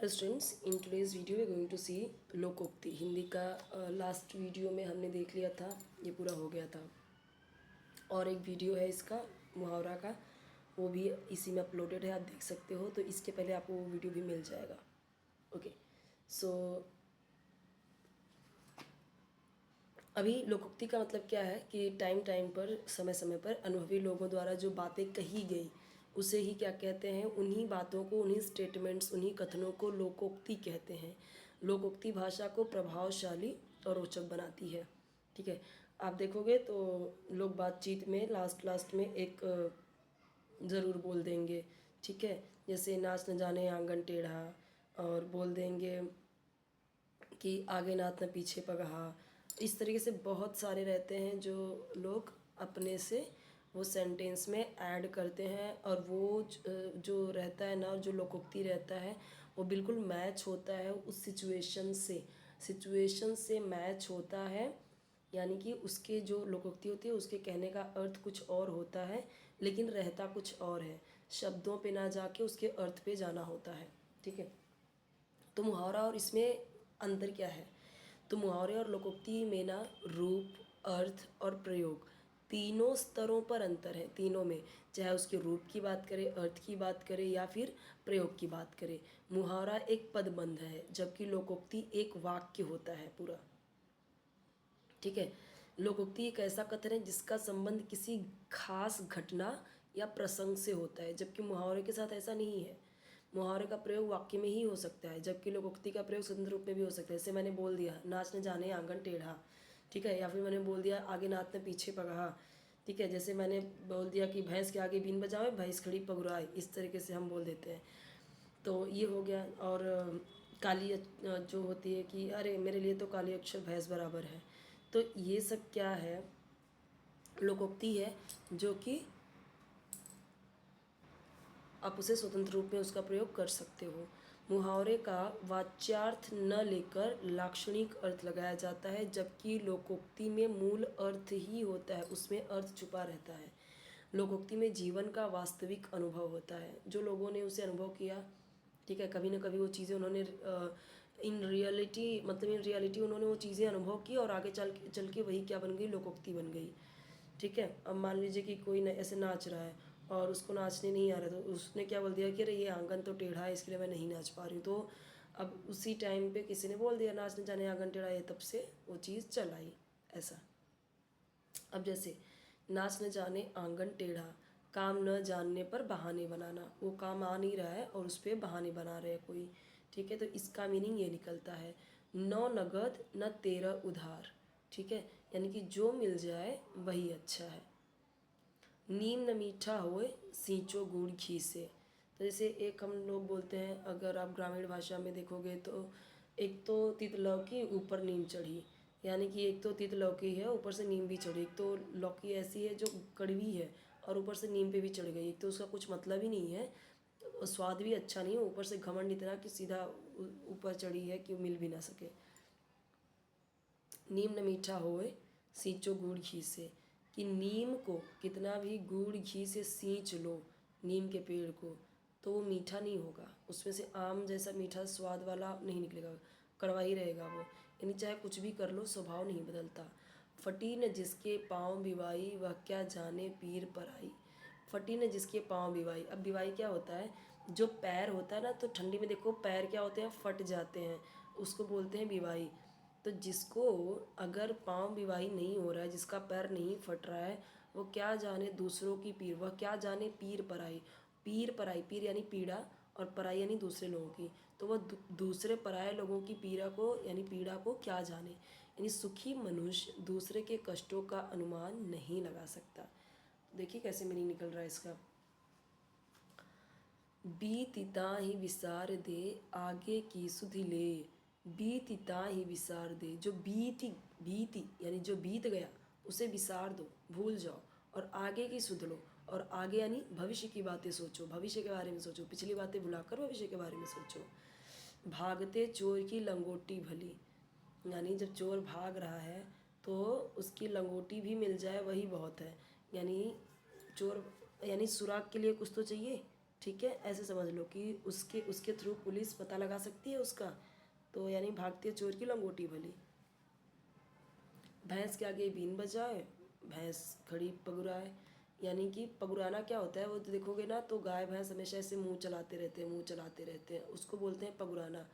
Hello students, in today's video we going to see लोकोक्ति। हिंदी का last video में हमने देख लिया था, ये पूरा हो गया था। और एक वीडियो है इसका मुहावरा का, वो भी इसी में अपलोडेड है, आप देख सकते हो। तो इसके पहले आपको वो वीडियो भी मिल जाएगा। ओके, सो अभी लोकोक्ति का मतलब क्या है कि टाइम टाइम पर, समय समय पर अनुभवी लोगों द्वारा जो बातें कही गई उसे ही क्या कहते हैं, उन्हीं बातों को, उन्हीं स्टेटमेंट्स, उन्हीं कथनों को लोकोक्ति कहते हैं। लोकोक्ति भाषा को प्रभावशाली और रोचक बनाती है। ठीक है, आप देखोगे तो लोग बातचीत में लास्ट लास्ट में एक ज़रूर बोल देंगे। ठीक है, जैसे नाच न जाने आंगन टेढ़ा, और बोल देंगे कि आगे नाथ न पीछे पगहा। इस तरीके से बहुत सारे रहते हैं जो लोग अपने से वो सेंटेंस में ऐड करते हैं, और वो जो रहता है ना, जो लोकोक्ति रहता है वो बिल्कुल मैच होता है उस सिचुएशन से मैच होता है। यानी कि उसके जो लोकोक्ति होती है उसके कहने का अर्थ कुछ और होता है, लेकिन रहता कुछ और है। शब्दों पे ना जाके उसके अर्थ पे जाना होता है। ठीक है, तो मुहावरा और इसमें अंतर क्या है? तो मुहावरे और लोकोक्ति में ना रूप, अर्थ और प्रयोग, तीनों स्तरों पर अंतर है। तीनों में, चाहे उसके रूप की बात करें, अर्थ की बात करें या फिर प्रयोग की बात करें। मुहावरा एक पदबंध है, जबकि लोकोक्ति एक वाक्य होता है पूरा। ठीक है, लोकोक्ति एक ऐसा कथन है जिसका संबंध किसी खास घटना या प्रसंग से होता है, जबकि मुहावरे के साथ ऐसा नहीं है। मुहावरे का प्रयोग वाक्य में ही हो सकता है, जबकि लोकोक्ति का प्रयोग स्वतंत्र रूप में भी हो सकता है। जैसे मैंने बोल दिया नाच न जाने आंगन टेढ़ा, ठीक है, या फिर मैंने बोल दिया आगे नाथ न पीछे पगहा। ठीक है, जैसे मैंने बोल दिया कि भैंस के आगे बीन बजावे भैंस खड़ी पगुराए, इस तरीके से हम बोल देते हैं। तो ये हो गया। और काली जो होती है कि अरे मेरे लिए तो काली अक्षर भैंस बराबर है। तो ये सब क्या है, लोकोक्ति है, जो कि आप उसे स्वतंत्र रूप में उसका प्रयोग कर सकते हो। मुहावरे का वाच्यार्थ न लेकर लाक्षणिक अर्थ लगाया जाता है, जबकि लोकोक्ति में मूल अर्थ ही होता है, उसमें अर्थ छुपा रहता है। लोकोक्ति में जीवन का वास्तविक अनुभव होता है, जो लोगों ने उसे अनुभव किया। ठीक है, कभी ना कभी वो चीज़ें उन्होंने इन रियलिटी उन्होंने वो चीज़ें अनुभव की, और आगे चल के वही क्या बन गई, लोकोक्ति बन गई। ठीक है, अब मान लीजिए कि कोई ऐसे नाच रहा है और उसको नाचने नहीं आ रहा, तो उसने क्या बोल दिया कि अरे ये आंगन तो टेढ़ा है, इसके लिए मैं नहीं नाच पा रही हूँ। तो अब उसी टाइम पे किसी ने बोल दिया नाच न जाने आंगन टेढ़ा है, तब से वो चीज़ चल आई ऐसा। अब जैसे नाच न जाने आंगन टेढ़ा, काम न जानने पर बहाने बनाना, वो काम आ नहीं रहा है और उस पर बहाने बना रहे हैं कोई। ठीक है, तो इसका मीनिंग ये निकलता है, नौ नगद न तेरह उधार। ठीक है, यानी कि जो मिल जाए वही अच्छा है। नीम न मीठा होए सींचो गुड़ घी से। तो जैसे एक हम लोग बोलते हैं, अगर आप ग्रामीण भाषा में देखोगे तो एक तो तित लौकी ऊपर नीम चढ़ी, यानी कि एक तो तित लौकी है ऊपर से नीम भी चढ़ी। एक तो लौकी ऐसी है जो कड़वी है और ऊपर से नीम पे भी चढ़ गई, एक तो उसका कुछ मतलब ही नहीं है, स्वाद भी अच्छा नहीं है, ऊपर से घमंड इतना कि सीधा ऊपर चढ़ी है कि मिल भी ना सके। नीम न मीठा होए सींचो गुड़ घी से, कि नीम को कितना भी गुड़ घी से सींच लो, नीम के पेड़ को, तो वो मीठा नहीं होगा, उसमें से आम जैसा मीठा स्वाद वाला नहीं निकलेगा, कड़वा ही रहेगा वो। यानी चाहे कुछ भी कर लो स्वभाव नहीं बदलता। फटी न जिसके पाँव बिवाई वह क्या जाने पीर पर आई। फटी न जिसके पाँव बिवाई, अब बिवाई क्या होता है, जो पैर होता है ना, तो ठंडी में देखो पैर क्या होते हैं, फट जाते हैं, उसको बोलते हैं बिवाई। तो जिसको अगर पाँव बिवाई नहीं हो रहा है, जिसका पैर नहीं फट रहा है, वो क्या जाने दूसरों की पीर, वह क्या जाने पीर पराई। पीर यानी पीड़ा, और पराई यानी दूसरे लोगों की, तो वह दूसरे पराये लोगों की पीड़ा को यानी पीड़ा को क्या जाने। यानी सुखी मनुष्य दूसरे के कष्टों का अनुमान नहीं लगा सकता। देखिए कैसे मीनिंग निकल रहा है इसका। बीतिता ही विसार दे आगे की सुधि ले। बीतिता ही विसार दे, जो बीती यानी जो बीत गया उसे विसार दो, भूल जाओ, और आगे की सुध लो। और आगे यानी भविष्य की बातें सोचो, भविष्य के बारे में सोचो, पिछली बातें भुलाकर भविष्य के बारे में सोचो। भागते चोर की लंगोटी भली, यानी जब चोर भाग रहा है तो उसकी लंगोटी भी मिल जाए वही बहुत है। यानी चोर यानी सुराग के लिए कुछ तो चाहिए। ठीक है, ऐसे समझ लो कि उसके उसके थ्रू पुलिस पता लगा सकती है उसका। तो यानी भागती है चोर की लंगोटी भली। भैंस के आगे बीन बजाए, भैंस खड़ी पगुराए। यानी कि पगुराना क्या होता है, वो तो देखोगे ना तो गाय भैंस हमेशा ऐसे मुंह चलाते रहते हैं, मुंह चलाते रहते हैं, उसको बोलते हैं पगुराना।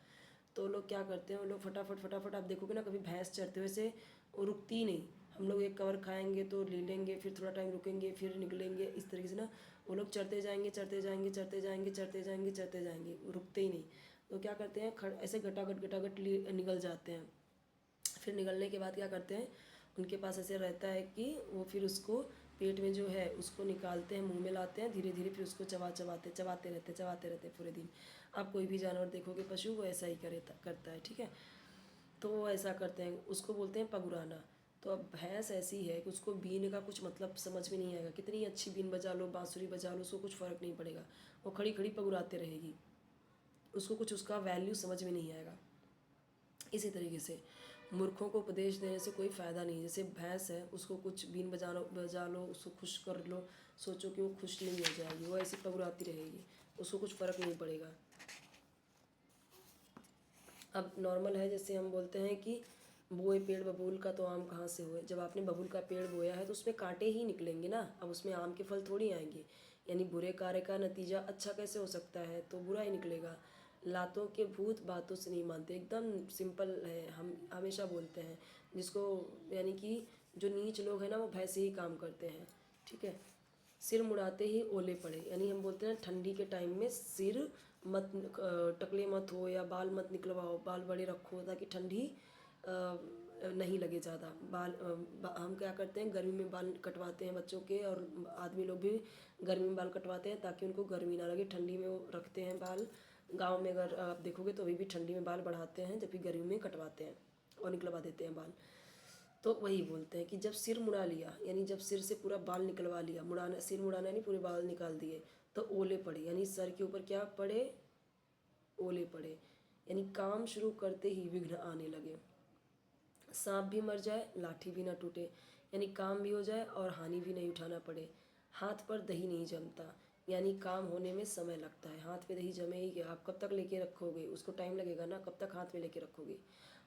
तो लोग क्या करते हैं, वो लोग फटाफट फटाफट, आप देखोगे ना कभी भैंस चरते हुए से वो रुकती ही नहीं। हम लोग एक कवर खाएंगे तो ले लेंगे, फिर थोड़ा टाइम रुकेंगे, फिर निकलेंगे, इस तरीके से ना वो लोग चढ़ते जाएंगे चढ़ते जाएंगे चढ़ते जाएंगे चढ़ते जाएंगे चढ़ते जाएंगे, वो रुकते ही नहीं। तो क्या करते हैं, ऐसे घटाघट निकल जाते हैं। फिर निकलने के बाद क्या करते हैं, उनके पास ऐसे रहता है कि वो फिर उसको पेट में जो है उसको निकालते हैं, मुंह में लाते हैं धीरे धीरे, फिर उसको चबाते रहते पूरे दिन। आप कोई भी जानवर देखोगे पशु, वो ऐसा ही करता है, ठीक है। तो वो ऐसा करते हैं, उसको बोलते हैं पगुराना। तो अब भैंस ऐसी है कि उसको बीन का कुछ मतलब समझ में नहीं आएगा, कितनी अच्छी बीन बजा लो, बांसुरी बजा लो, उसको कुछ फ़र्क नहीं पड़ेगा। वो खड़ी खड़ी पगुराते रहेगी, उसको कुछ उसका वैल्यू समझ में नहीं आएगा। इसी तरीके से मूर्खों को उपदेश देने से कोई फ़ायदा नहीं। जैसे भैंस है, उसको कुछ बीन बजा लो, उसको खुश कर लो, सोचो कि वो खुश नहीं हो जाएगी, वो ऐसी पगुराती रहेगी, उसको कुछ फ़र्क नहीं पड़ेगा। अब नॉर्मल है, जैसे हम बोलते हैं कि बोए पेड़ बबूल का तो आम कहाँ से हुए। जब आपने बबूल का पेड़ बोया है तो उसमें कांटे ही निकलेंगे ना, अब उसमें आम के फल थोड़ी आएंगे। यानी बुरे कार्य का नतीजा अच्छा कैसे हो सकता है, तो बुरा ही निकलेगा। लातों के भूत बातों से नहीं मानते, एकदम सिंपल है, हम हमेशा बोलते हैं जिसको, यानी कि जो नीच लोग हैं ना वो भैंसे ही काम करते हैं, ठीक है। सिर मुड़ाते ही ओले पड़े, यानी हम बोलते हैं ठंडी के टाइम में सिर मत टकले मत हो या बाल मत निकलवाओ, बाल बड़े रखो ताकि ठंडी नहीं लगे ज़्यादा। हम क्या करते हैं, गर्मी में बाल कटवाते हैं बच्चों के, और आदमी लोग भी गर्मी में बाल कटवाते हैं ताकि उनको गर्मी ना लगे, ठंडी में वो रखते हैं बाल। गांव में अगर आप देखोगे तो अभी भी ठंडी में बाल बढ़ाते हैं, जबकि गर्मी में कटवाते हैं और निकलवा देते हैं बाल। तो वही बोलते हैं कि जब सिर मुड़ा लिया, यानी जब सिर से पूरा बाल निकलवा लिया, मुड़ाना सिर मुड़ाना नहीं, पूरे बाल निकाल दिए, तो ओले पड़े, यानी सर के ऊपर क्या पड़े, ओले पड़े। यानी काम शुरू करते ही विघ्न आने लगे। सांप भी मर जाए लाठी भी ना टूटे, यानी काम भी हो जाए और हानि भी नहीं उठाना पड़े। हाथ पर दही नहीं जमता, यानी काम होने में समय लगता है। हाथ पे दही जमे ही क्या, आप कब तक लेके रखोगे, उसको टाइम लगेगा ना, कब तक हाथ में लेके रखोगे।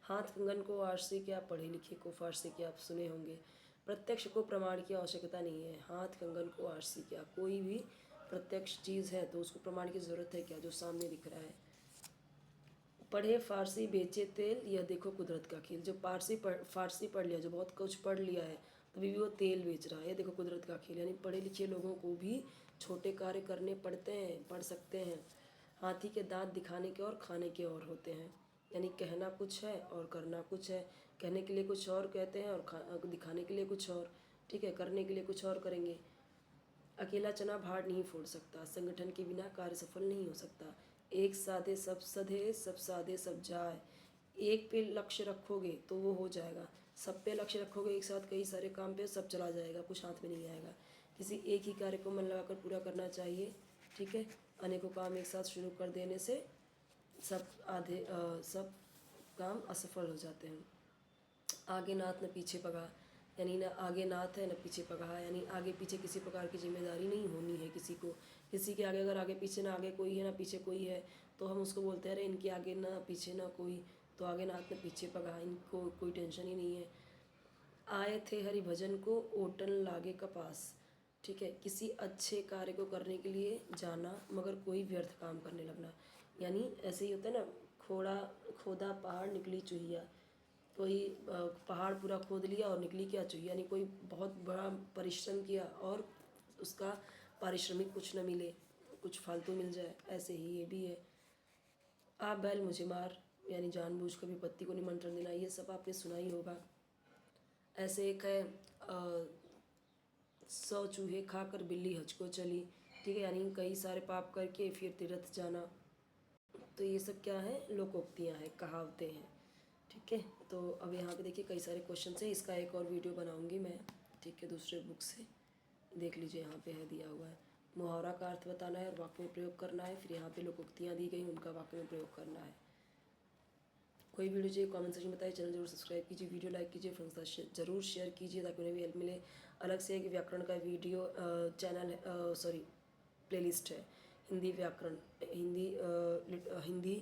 हाथ कंगन को आर्ष से क्या, पढ़े लिखे को फार्स से क्या, आप सुने होंगे। प्रत्यक्ष को प्रमाण की आवश्यकता नहीं है, हाथ कंगन को आर्ष से क्या, कोई भी प्रत्यक्ष चीज़ है तो उसको प्रमाण की ज़रूरत है क्या, जो सामने दिख रहा है। पढ़े फारसी बेचे तेल, यह देखो कुदरत का खेल। जो फारसी पढ़ लिया, जो बहुत कुछ पढ़ लिया है, तभी भी वो तेल बेच रहा है, यह देखो कुदरत का खेल। यानी पढ़े लिखे लोगों को भी छोटे कार्य करने पड़ते हैं, पढ़ सकते हैं। हाथी के दांत दिखाने के और खाने के और होते हैं, यानी कहना कुछ है और करना कुछ है। कहने के लिए कुछ और कहते हैं और दिखाने के लिए कुछ और, ठीक है, करने के लिए कुछ और करेंगे। अकेला चना भार नहीं फोड़ सकता, संगठन के बिना कार्य सफल नहीं हो सकता। एक साधे सब सधे, सब साधे सब जाए। एक पे लक्ष्य रखोगे तो वो हो जाएगा, सब पे लक्ष्य रखोगे एक साथ कई सारे काम पे, सब चला जाएगा, कुछ हाथ में नहीं आएगा। किसी एक ही कार्य को मन लगाकर पूरा करना चाहिए, ठीक है। अनेकों काम एक साथ शुरू कर देने से सब काम असफल हो जाते हैं। आगे नाथ न पीछे पगा, यानी न आगे नाथ है न पीछे पगा है, यानी आगे पीछे किसी प्रकार की जिम्मेदारी नहीं होनी है किसी को। किसी के आगे अगर आगे पीछे ना आगे कोई है ना पीछे कोई है, तो हम उसको बोलते हैं अरे इनके आगे ना पीछे ना कोई, तो आगे नाथ न पीछे पगा, इनको कोई टेंशन ही नहीं है। आए थे हरि भजन को ओटन लागे कपास, ठीक है। किसी अच्छे कार्य को करने के लिए जाना मगर कोई व्यर्थ काम करने लगना, यानी ऐसे ही होता है ना, खोदा पहाड़ निकली चुहिया। कोई पहाड़ पूरा खोद लिया और निकली क्या चुहिया, यानी कोई बहुत बड़ा परिश्रम किया और उसका पारिश्रमिक कुछ न मिले, कुछ फालतू मिल जाए, ऐसे ही ये भी है। आप बैल मुझे मार, यानी जानबूझकर विपत्ति को निमंत्रण देना, ये सब आपने सुना ही होगा। ऐसे एक है 100 चूहे खाकर बिल्ली हज को चली, ठीक है, यानी कई सारे पाप करके फिर तीर्थ जाना। तो ये सब क्या है, लोकोक्तियाँ हैं, कहावतें हैं, ठीक है। तो अब यहाँ पे देखिए कई सारे क्वेश्चन हैं, इसका एक और वीडियो बनाऊंगी मैं, ठीक है, दूसरे बुक से देख लीजिए, यहाँ पे है दिया हुआ है। मुहावरा का अर्थ बताना है और वाक्य में प्रयोग करना है, फिर यहाँ पे लोकोक्तियाँ दी गई उनका वाक्य में प्रयोग करना है। कोई वीडियो चाहिए कमेंट सेक्शन में बताइए, चैनल जरूर सब्सक्राइब कीजिए, वीडियो लाइक कीजिए, फ्रेंड्स के साथ जरूर शेयर कीजिए ताकि उन्हें भी हेल्प मिले। अलग से एक व्याकरण का वीडियो चैनल प्लेलिस्ट है, हिंदी व्याकरण, हिंदी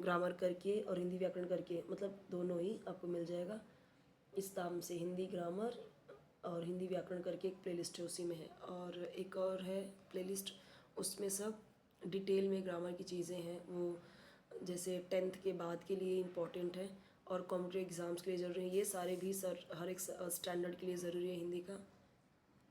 ग्रामर करके और हिंदी व्याकरण करके, मतलब दोनों ही आपको मिल जाएगा इस नाम से। हिंदी ग्रामर और हिंदी व्याकरण करके एक प्लेलिस्ट है, उसी में है। और एक और है प्लेलिस्ट, उसमें सब डिटेल में ग्रामर की चीज़ें हैं, वो जैसे 10th के बाद के लिए इम्पॉर्टेंट है और कॉम्पिटिटिव एग्ज़ाम्स के लिए ज़रूरी है। ये सारे भी सर हर एक स्टैंडर्ड के लिए ज़रूरी है हिंदी का।